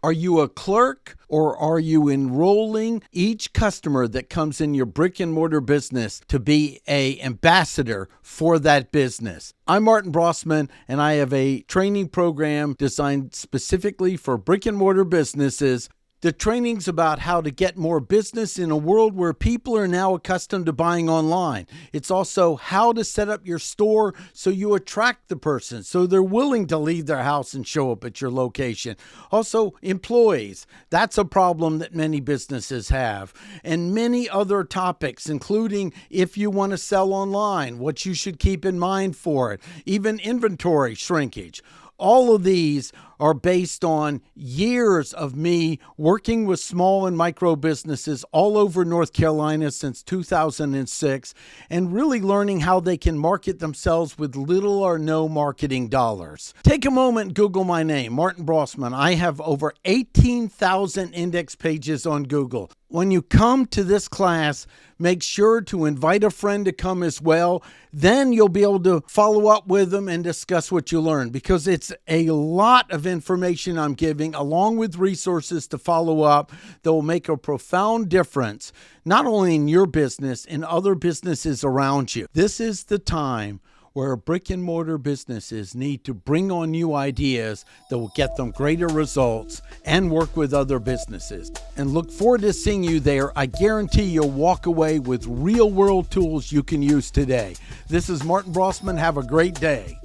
Are you a clerk or are you enrolling each customer that comes in your brick and mortar business to be an ambassador for that business? I'm Martin Brossman, and I have a training program designed specifically for brick and mortar businesses. The training's about how to get more business in a world where people are now accustomed to buying online. It's also how to set up your store so you attract the person, so they're willing to leave their house and show up at your location. Also, employees. That's a problem that many businesses have. And many other topics, including if you want to sell online, what you should keep in mind for it, even inventory shrinkage. All of these are based on years of me working with small and micro businesses all over North Carolina since 2006 and really learning how they can market themselves with little or no marketing dollars. Take a moment and Google my name, Martin Brossman. I have over 18,000 index pages on Google. When you come to this class, make sure to invite a friend to come as well. Then you'll be able to follow up with them and discuss what you learned, because it's a lot of information I'm giving along with resources to follow up that will make a profound difference, not only in your business, in other businesses around you. This is the time where brick and mortar businesses need to bring on new ideas that will get them greater results and work with other businesses. And look forward to seeing you there. I guarantee you'll walk away with real world tools you can use today. This is Martin Brossman. Have a great day.